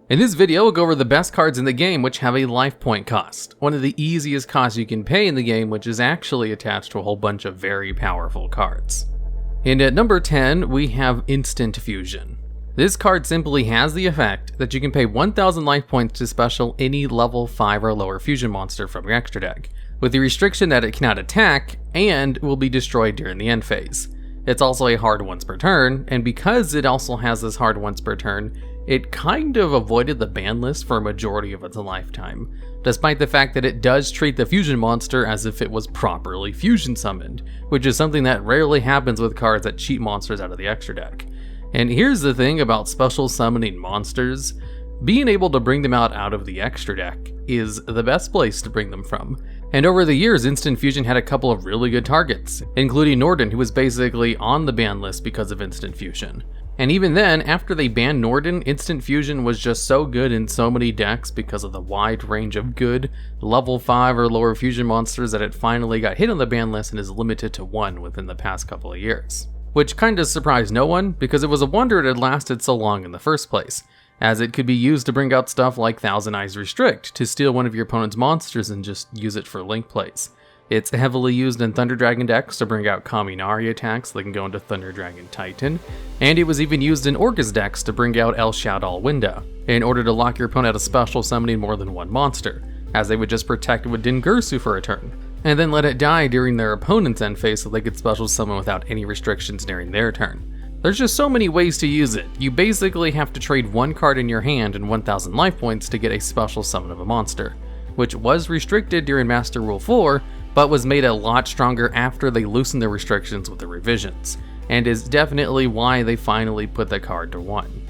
In this video, we'll go over the best cards in the game which have a life point cost, one of the easiest costs you can pay in the game, which is actually attached to a whole bunch of very powerful cards. And at number 10, we have Instant Fusion. This card simply has the effect that you can pay 1000 life points to special any level 5 or lower fusion monster from your extra deck, with the restriction that it cannot attack and will be destroyed during the end phase. It's also a hard once per turn, and because it also has this hard once per turn, it kind of avoided the ban list for a majority of its lifetime, despite the fact that it does treat the fusion monster as if it was properly fusion summoned, which is something that rarely happens with cards that cheat monsters out of the extra deck. And here's the thing about special summoning monsters: being able to bring them out of the extra deck is the best place to bring them from. And over the years, Instant Fusion had a couple of really good targets, including Norden, who was basically on the ban list because of Instant Fusion. And even then, after they banned Norden, Instant Fusion was just so good in so many decks because of the wide range of good level 5 or lower fusion monsters that it finally got hit on the ban list and is limited to 1 within the past couple of years. Which kind of surprised no one, because it was a wonder it had lasted so long in the first place, as it could be used to bring out stuff like Thousand Eyes Restrict to steal one of your opponent's monsters and just use it for link plays. It's heavily used in Thunder Dragon decks to bring out Kaminari attacks that can go into Thunder Dragon Titan, and it was even used in Orcus decks to bring out El Shaddol Winda, in order to lock your opponent out of special summoning more than one monster, as they would just protect it with Dingirsu for a turn, and then let it die during their opponent's end phase so they could special summon without any restrictions during their turn. There's just so many ways to use it. You basically have to trade one card in your hand and 1000 life points to get a special summon of a monster, which was restricted during Master Rule 4, but was made a lot stronger after they loosened the restrictions with the revisions, and is definitely why they finally put the card to 1.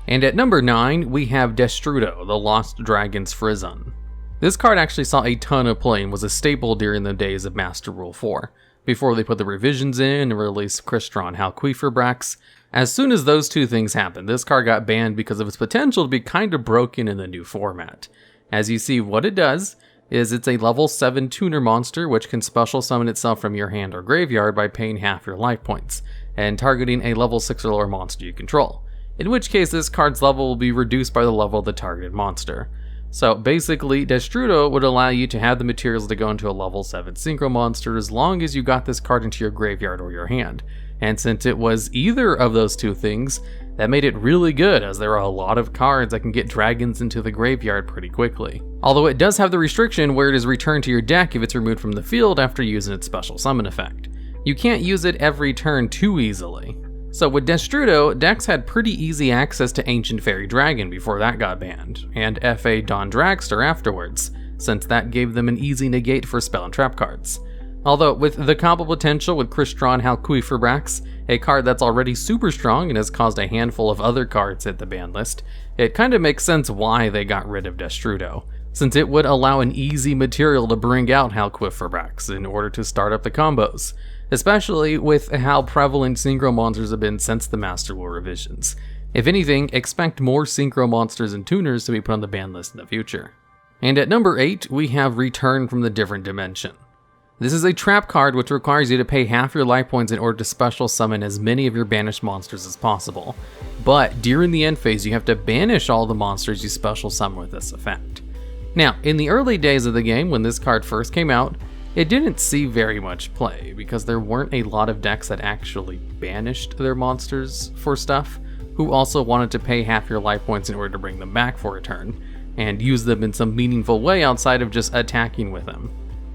And at number 9, we have Destrudo, the Lost Dragon's Frisson. This card actually saw a ton of play and was a staple during the days of Master Rule 4, before they put the revisions in and released Crystron Halquiferbrax. As soon as those two things happened, this card got banned because of its potential to be kind of broken in the new format. As you see, what it does is it's a level 7 tuner monster which can special summon itself from your hand or graveyard by paying half your life points, and targeting a level 6 or lower monster you control, in which case this card's level will be reduced by the level of the targeted monster. So basically, Destrudo would allow you to have the materials to go into a level 7 synchro monster as long as you got this card into your graveyard or your hand. And since it was either of those two things, that made it really good, as there are a lot of cards that can get dragons into the graveyard pretty quickly. Although it does have the restriction where it is returned to your deck if it's removed from the field after using its special summon effect. You can't use it every turn too easily. So with Destrudo, decks had pretty easy access to Ancient Fairy Dragon before that got banned, and FA Dawn Dragster afterwards, since that gave them an easy negate for spell and trap cards. Although with the combo potential with Crystron Halquiferbrax, a card that's already super strong and has caused a handful of other cards hit the ban list, it kinda makes sense why they got rid of Destrudo, since it would allow an easy material to bring out Halquiferbrax in order to start up the combos, especially with how prevalent synchro monsters have been since the Master Rule revisions. If anything, expect more synchro monsters and tuners to be put on the ban list in the future. And at number 8, we have Return from the Different Dimension. This is a trap card which requires you to pay half your life points in order to special summon as many of your banished monsters as possible. But during the end phase, you have to banish all the monsters you special summon with this effect. Now, in the early days of the game, when this card first came out, it didn't see very much play because there weren't a lot of decks that actually banished their monsters for stuff, who also wanted to pay half your life points in order to bring them back for a turn, and use them in some meaningful way outside of just attacking with them.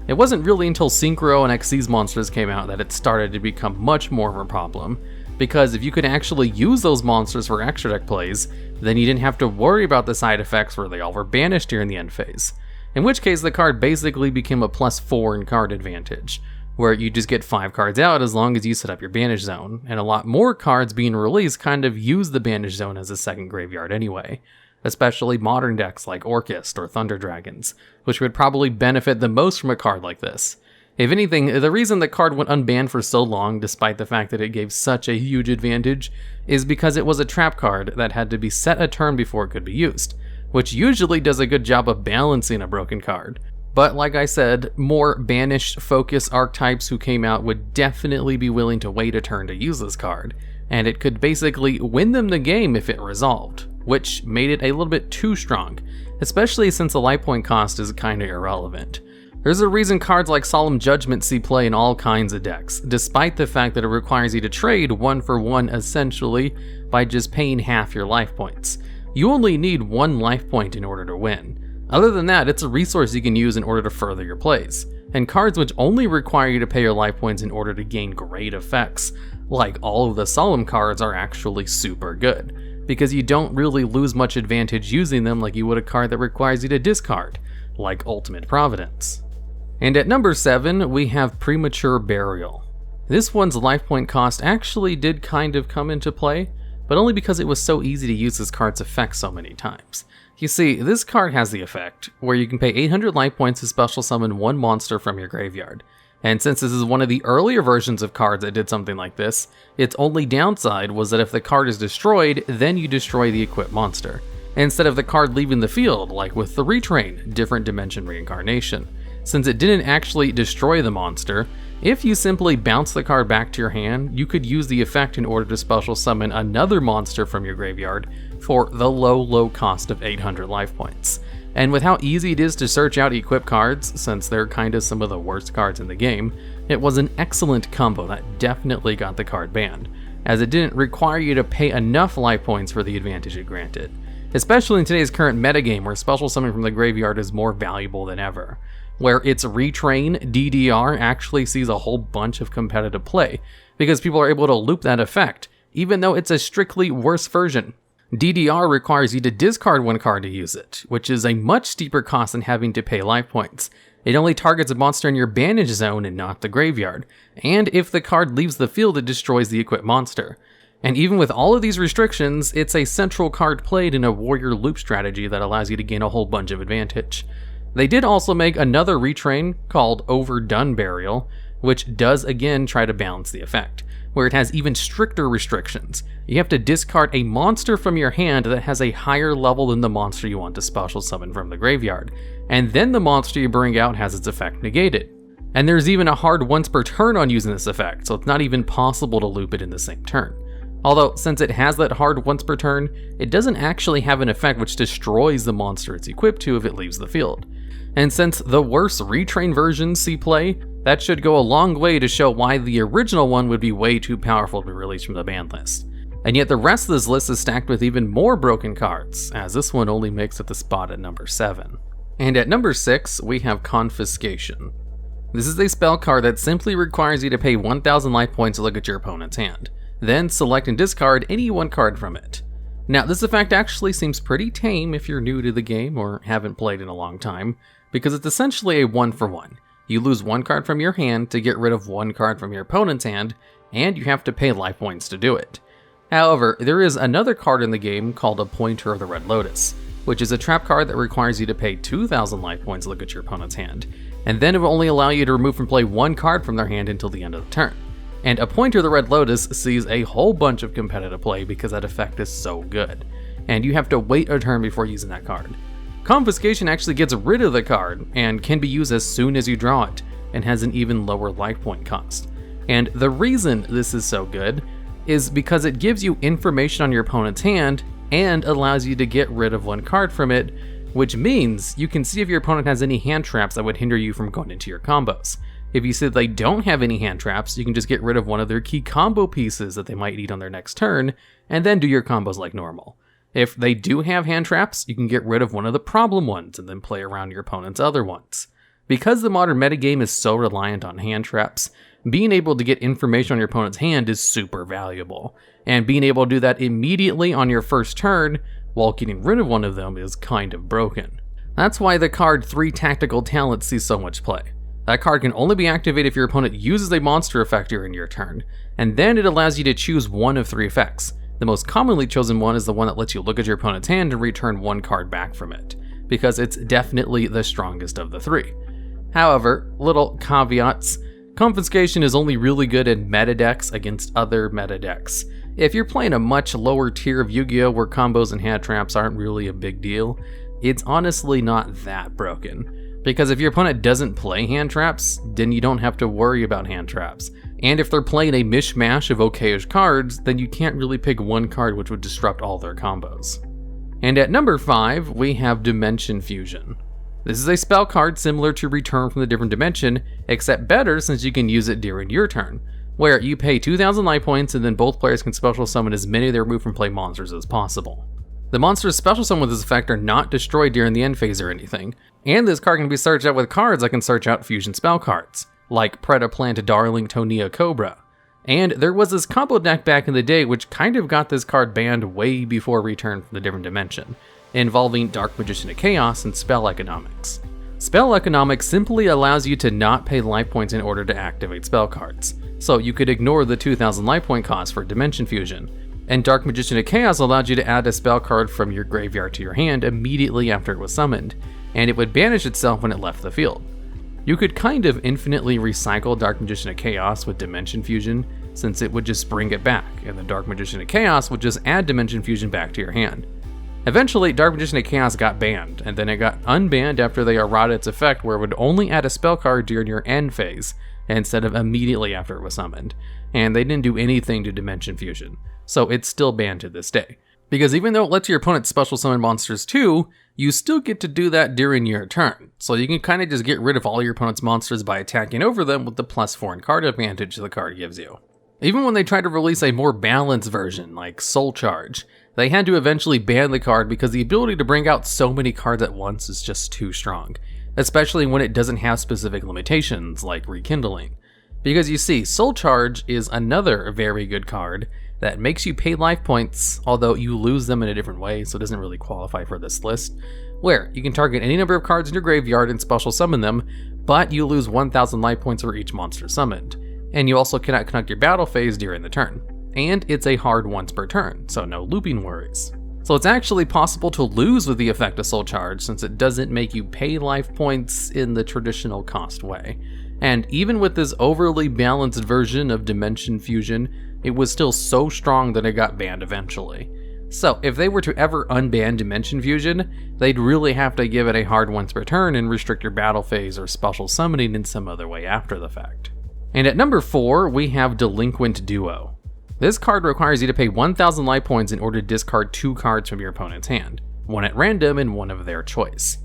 It wasn't really until Synchro and Xyz monsters came out that it started to become much more of a problem, because if you could actually use those monsters for extra deck plays, then you didn't have to worry about the side effects where they all were banished during the end phase. In which case the card basically became a +4 in card advantage, where you just get 5 cards out as long as you set up your banish zone, and a lot more cards being released kind of use the banish zone as a second graveyard anyway, especially modern decks like Orcus or Thunder Dragons, which would probably benefit the most from a card like this. If anything, the reason the card went unbanned for so long, despite the fact that it gave such a huge advantage, is because it was a trap card that had to be set a turn before it could be used, which usually does a good job of balancing a broken card. But like I said, more banished focus archetypes who came out would definitely be willing to wait a turn to use this card, and it could basically win them the game if it resolved, which made it a little bit too strong, especially since the life point cost is kinda irrelevant. There's a reason cards like Solemn Judgment see play in all kinds of decks, despite the fact that it requires you to trade 1-for-1 essentially by just paying half your life points. You only need 1 life point in order to win. Other than that, it's a resource you can use in order to further your plays. And cards which only require you to pay your life points in order to gain great effects, like all of the Solemn cards, are actually super good, because you don't really lose much advantage using them like you would a card that requires you to discard, like Ultimate Providence. And at number 7, we have Premature Burial. This one's life point cost actually did kind of come into play, but only because it was so easy to use this card's effect so many times. You see, this card has the effect where you can pay 800 life points to special summon 1 monster from your graveyard. And since this is one of the earlier versions of cards that did something like this, its only downside was that if the card is destroyed, then you destroy the equipped monster, instead of the card leaving the field, like with the Retrain, Different Dimension Reincarnation. Since it didn't actually destroy the monster, if you simply bounce the card back to your hand, you could use the effect in order to special summon another monster from your graveyard for the low cost of 800 life points. And with how easy it is to search out equipped cards, since they're kinda some of the worst cards in the game, it was an excellent combo that definitely got the card banned, as it didn't require you to pay enough life points for the advantage it granted. Especially in today's current metagame where special summoning from the graveyard is more valuable than ever, where its Retrain DDR actually sees a whole bunch of competitive play, because people are able to loop that effect, even though it's a strictly worse version. DDR requires you to discard 1 card to use it, which is a much steeper cost than having to pay life points. It only targets a monster in your banish zone and not the graveyard, and if the card leaves the field, it destroys the equipped monster. And even with all of these restrictions, it's a central card played in a warrior loop strategy that allows you to gain a whole bunch of advantage. They did also make another retrain called Overdone Burial, which does again try to balance the effect, where it has even stricter restrictions. You have to discard a monster from your hand that has a higher level than the monster you want to special summon from the graveyard, and then the monster you bring out has its effect negated. And there's even a hard once per turn on using this effect, so it's not even possible to loop it in the same turn. Although, since it has that hard once per turn, it doesn't actually have an effect which destroys the monster it's equipped to if it leaves the field. And since the worse retrain versions see play, that should go a long way to show why the original one would be way too powerful to be released from the ban list. And yet the rest of this list is stacked with even more broken cards, as this one only makes it the spot at number 7. And at number 6, we have Confiscation. This is a spell card that simply requires you to pay 1000 life points to look at your opponent's hand, then select and discard any 1 card from it. Now, this effect actually seems pretty tame if you're new to the game or haven't played in a long time, because it's essentially a 1-for-1. You lose 1 card from your hand to get rid of 1 card from your opponent's hand, and you have to pay life points to do it. However, there is another card in the game called Appointer of the Red Lotus, which is a trap card that requires you to pay 2000 life points to look at your opponent's hand, and then it will only allow you to remove from play 1 card from their hand until the end of the turn. And Appointer of the Red Lotus sees a whole bunch of competitive play because that effect is so good, and you have to wait a turn before using that card. Confiscation actually gets rid of the card and can be used as soon as you draw it, and has an even lower life point cost. And the reason this is so good is because it gives you information on your opponent's hand and allows you to get rid of 1 card from it, which means you can see if your opponent has any hand traps that would hinder you from going into your combos. If you see that they don't have any hand traps, you can just get rid of one of their key combo pieces that they might need on their next turn, and then do your combos like normal. If they do have hand traps, you can get rid of one of the problem ones and then play around your opponent's other ones. Because the modern metagame is so reliant on hand traps, being able to get information on your opponent's hand is super valuable, and being able to do that immediately on your first turn while getting rid of one of them is kind of broken. That's why the card 3 Tactical Talent sees so much play. That card can only be activated if your opponent uses a monster effect during your turn, and then it allows you to choose one of 3 effects. The most commonly chosen one is the one that lets you look at your opponent's hand and return 1 card back from it, because it's definitely the strongest of the 3. However, little caveats, Confiscation is only really good in meta decks against other meta decks. If you're playing a much lower tier of Yu-Gi-Oh where combos and hand traps aren't really a big deal, it's honestly not that broken. Because if your opponent doesn't play hand traps, then you don't have to worry about hand traps. And if they're playing a mishmash of okayish cards, then you can't really pick 1 card which would disrupt all their combos. And at number 5, we have Dimension Fusion. This is a spell card similar to Return from the Different Dimension, except better since you can use it during your turn, where you pay 2,000 life points and then both players can special summon as many of their remove from play monsters as possible. The monsters special summon with this effect are not destroyed during the end phase or anything, and this card can be searched out with cards that can search out fusion spell cards, like Predaplant Darling Tonia Cobra. And there was this combo deck back in the day which kind of got this card banned way before Return from the Different Dimension, involving Dark Magician of Chaos and Spell Economics. Spell Economics simply allows you to not pay life points in order to activate spell cards, so you could ignore the 2,000 life point cost for Dimension Fusion. And Dark Magician of Chaos allowed you to add a spell card from your graveyard to your hand immediately after it was summoned, and it would banish itself when it left the field. You could kind of infinitely recycle Dark Magician of Chaos with Dimension Fusion, since it would just bring it back, and the Dark Magician of Chaos would just add Dimension Fusion back to your hand. Eventually, Dark Magician of Chaos got banned, and then it got unbanned after they errata its effect where it would only add a spell card during your end phase, instead of immediately after it was summoned, and they didn't do anything to Dimension Fusion. So it's still banned to this day. Because even though it lets your opponent special summon monsters too, you still get to do that during your turn. So you can kind of just get rid of all your opponent's monsters by attacking over them with the +4 in card advantage the card gives you. Even when they tried to release a more balanced version, like Soul Charge, they had to eventually ban the card because the ability to bring out so many cards at once is just too strong, especially when it doesn't have specific limitations like Rekindling. Because you see, Soul Charge is another very good card that makes you pay life points, although you lose them in a different way, so it doesn't really qualify for this list, where you can target any number of cards in your graveyard and special summon them, but you lose 1,000 life points for each monster summoned, and you also cannot conduct your battle phase during the turn. And it's a hard once per turn, so no looping worries. So it's actually possible to lose with the effect of Soul Charge since it doesn't make you pay life points in the traditional cost way. And even with this overly balanced version of Dimension Fusion, it was still so strong that it got banned eventually. So if they were to ever unban Dimension Fusion, they'd really have to give it a hard once per turn and restrict your battle phase or special summoning in some other way after the fact. And at number 4, we have Delinquent Duo. This card requires you to pay 1,000 life points in order to discard 2 cards from your opponent's hand, one at random and one of their choice.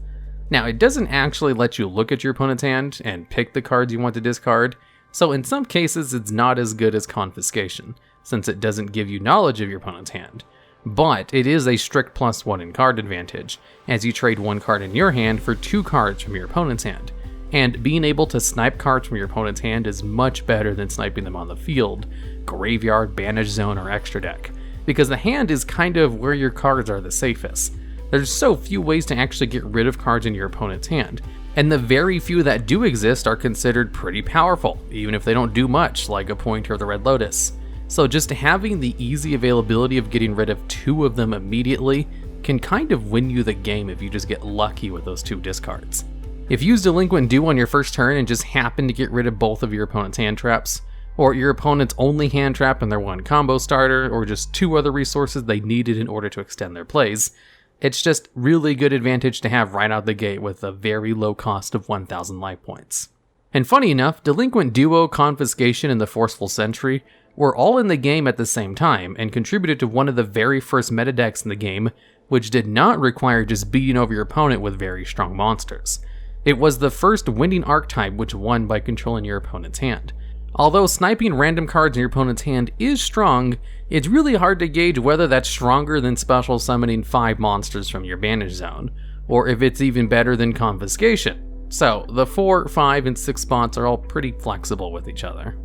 Now, it doesn't actually let you look at your opponent's hand and pick the cards you want to discard, so in some cases it's not as good as Confiscation, since it doesn't give you knowledge of your opponent's hand. But it is a strict +1 in card advantage, as you trade 1 card in your hand for 2 cards from your opponent's hand. And being able to snipe cards from your opponent's hand is much better than sniping them on the field, graveyard, banish zone, or extra deck, because the hand is kind of where your cards are the safest. There's so few ways to actually get rid of cards in your opponent's hand, and the very few that do exist are considered pretty powerful, even if they don't do much, like a Pointer or the Red Lotus. So just having the easy availability of getting rid of 2 of them immediately can kind of win you the game if you just get lucky with those 2 discards. If you use Delinquent Duo on your first turn and just happen to get rid of both of your opponent's hand traps, or your opponent's only hand trap and their 1 combo starter, or just 2 other resources they needed in order to extend their plays, it's just really good advantage to have right out the gate with a very low cost of 1,000 life points. And funny enough, Delinquent Duo, Confiscation, and the Forceful Sentry were all in the game at the same time and contributed to one of the very first meta decks in the game, which did not require just beating over your opponent with very strong monsters. It was the first winning archetype which won by controlling your opponent's hand. Although sniping random cards in your opponent's hand is strong, it's really hard to gauge whether that's stronger than special summoning 5 monsters from your banish zone, or if it's even better than Confiscation. So the 4, 5, and 6 spots are all pretty flexible with each other.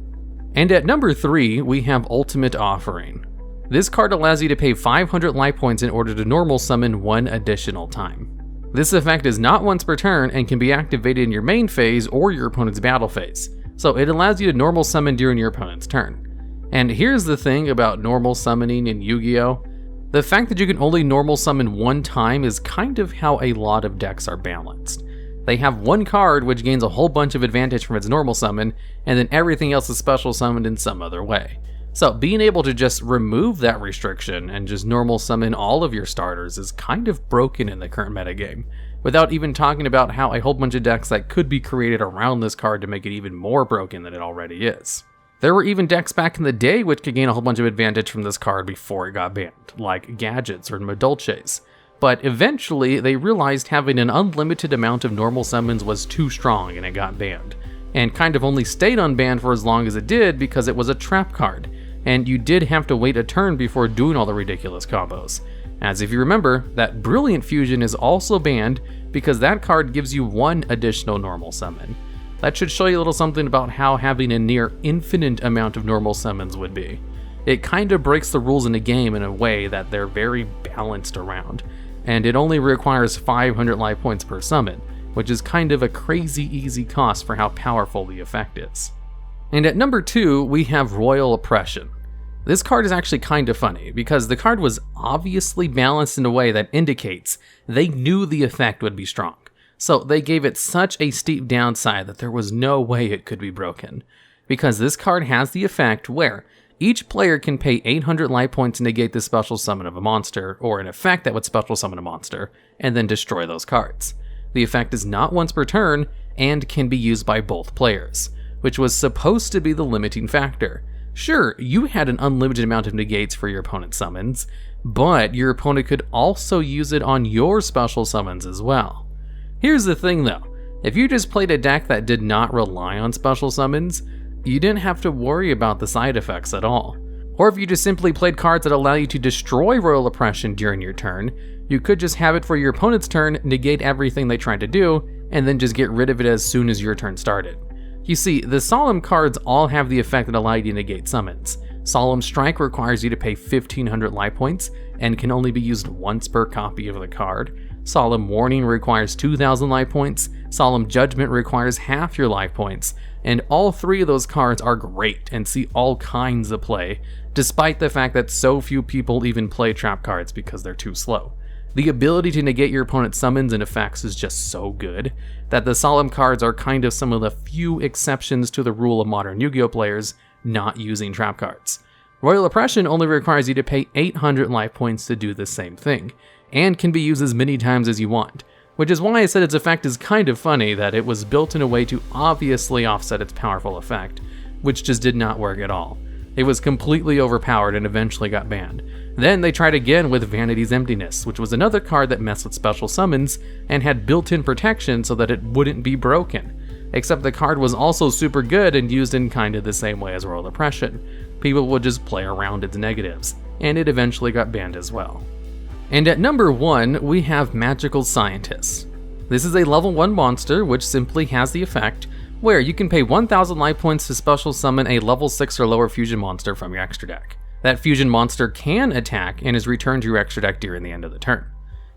And at number 3, we have Ultimate Offering. This card allows you to pay 500 life points in order to normal summon 1 additional time. This effect is not once per turn and can be activated in your main phase or your opponent's battle phase, so it allows you to normal summon during your opponent's turn. And here's the thing about normal summoning in Yu-Gi-Oh! The fact that you can only normal summon 1 time is kind of how a lot of decks are balanced. They have 1 card which gains a whole bunch of advantage from its normal summon, and then everything else is special summoned in some other way. So being able to just remove that restriction and just normal summon all of your starters is kind of broken in the current metagame, without even talking about how a whole bunch of decks that could be created around this card to make it even more broken than it already is. There were even decks back in the day which could gain a whole bunch of advantage from this card before it got banned, like Gadgets or Madolches, but eventually they realized having an unlimited amount of normal summons was too strong and it got banned. And kind of only stayed unbanned for as long as it did because it was a trap card, and you did have to wait a turn before doing all the ridiculous combos. As if you remember, that Brilliant Fusion is also banned because that card gives you one additional normal summon. That should show you a little something about how having a near infinite amount of normal summons would be. It kind of breaks the rules in the game in a way that they're very balanced around, and it only requires 500 life points per summon, which is kind of a crazy easy cost for how powerful the effect is. And at number 2, we have Royal Oppression. This card is actually kind of funny, because the card was obviously balanced in a way that indicates they knew the effect would be strong. So they gave it such a steep downside that there was no way it could be broken. Because this card has the effect where each player can pay 800 life points to negate the special summon of a monster, or an effect that would special summon a monster, and then destroy those cards. The effect is not once per turn, and can be used by both players, which was supposed to be the limiting factor. Sure, you had an unlimited amount of negates for your opponent's summons, but your opponent could also use it on your special summons as well. Here's the thing though, if you just played a deck that did not rely on special summons, you didn't have to worry about the side effects at all. Or if you just simply played cards that allow you to destroy Royal Oppression during your turn, you could just have it for your opponent's turn, negate everything they tried to do, and then just get rid of it as soon as your turn started. You see, the Solemn cards all have the effect that allow you to negate summons. Solemn Strike requires you to pay 1500 life points and can only be used once per copy of the card. Solemn Warning requires 2000 life points. Solemn Judgment requires half your life points. And all three of those cards are great and see all kinds of play, despite the fact that so few people even play trap cards because they're too slow. The ability to negate your opponent's summons and effects is just so good that the Solemn cards are kind of some of the few exceptions to the rule of modern Yu-Gi-Oh players not using trap cards. Royal Oppression only requires you to pay 800 life points to do the same thing, and can be used as many times as you want, which is why I said its effect is kind of funny that it was built in a way to obviously offset its powerful effect, which just did not work at all. It was completely overpowered and eventually got banned. Then they tried again with Vanity's Emptiness, which was another card that messed with special summons and had built-in protection so that it wouldn't be broken. Except the card was also super good and used in kind of the same way as Royal Oppression. People would just play around its negatives, and it eventually got banned as well. And at number 1, we have Magical Scientist. This is a level 1 monster which simply has the effect where you can pay 1000 life points to special summon a level 6 or lower fusion monster from your extra deck. That fusion monster can attack and is returned to your extra deck during the end of the turn.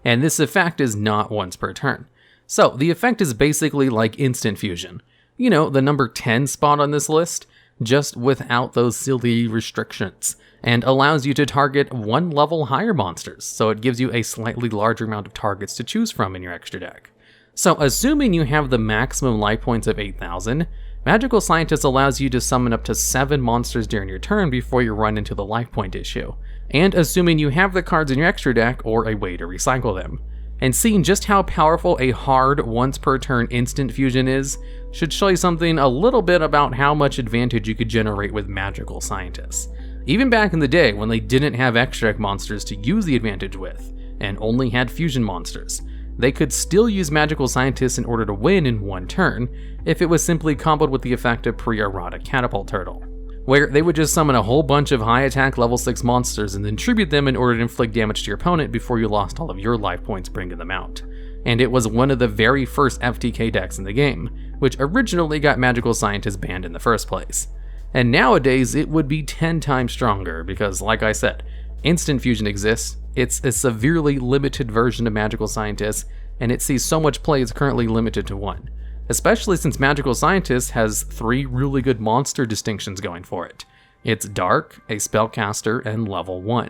And this effect is not once per turn. So the effect is basically like instant fusion. You know, the number 10 spot on this list, just without those silly restrictions, and allows you to target one level higher monsters, so it gives you a slightly larger amount of targets to choose from in your extra deck. So assuming you have the maximum life points of 8,000, Magical Scientist allows you to summon up to 7 monsters during your turn before you run into the life point issue, and assuming you have the cards in your extra deck or a way to recycle them. And seeing just how powerful a hard once per turn instant fusion is, should show you something a little bit about how much advantage you could generate with Magical Scientists. Even back in the day when they didn't have extra deck monsters to use the advantage with, and only had fusion monsters, they could still use Magical Scientists in order to win in one turn if it was simply comboed with the effect of Pre-Errata Catapult Turtle, where they would just summon a whole bunch of high attack level 6 monsters and then tribute them in order to inflict damage to your opponent before you lost all of your life points bringing them out. And it was one of the very first FTK decks in the game, which originally got Magical Scientists banned in the first place. And nowadays it would be 10 times stronger because, like I said, instant fusion exists, it's a severely limited version of Magical Scientists, and it sees so much play it's currently limited to 1. Especially since Magical Scientist has 3 really good monster distinctions going for it. It's Dark, a Spellcaster, and level 1.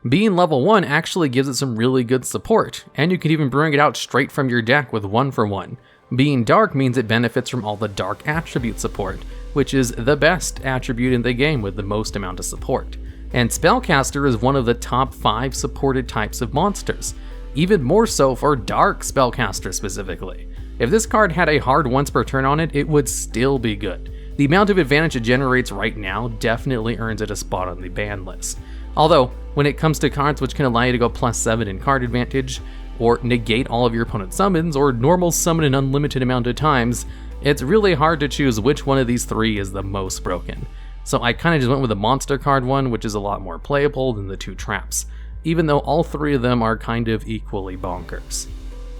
Being level 1 actually gives it some really good support, and you can even bring it out straight from your deck with 1-for-1. Being Dark means it benefits from all the Dark attribute support, which is the best attribute in the game with the most amount of support. And Spellcaster is one of the top 5 supported types of monsters, even more so for Dark Spellcaster specifically. If this card had a hard once per turn on it, it would still be good. The amount of advantage it generates right now definitely earns it a spot on the ban list. Although, When it comes to cards which can allow you to go +7 in card advantage, or negate all of your opponent's summons, or normal summon an unlimited amount of times, it's really hard to choose which one of these three is the most broken. So I kinda just went with the monster card one, which is a lot more playable than the two traps, even though all three of them are kind of equally bonkers.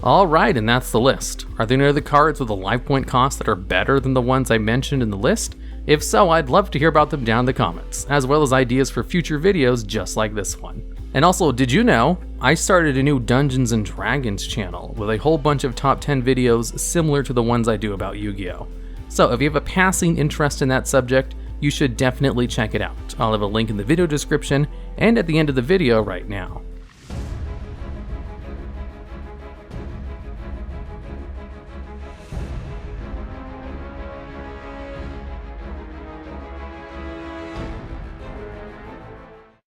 Alright, and that's the list. Are there any other cards with a life point cost that are better than the ones I mentioned in the list? If so, I'd love to hear about them down in the comments, as well as ideas for future videos just like this one. And also, did you know, I started a new Dungeons & Dragons channel with a whole bunch of top 10 videos similar to the ones I do about Yu-Gi-Oh! So if you have a passing interest in that subject, you should definitely check it out. I'll have a link in the video description and at the end of the video right now.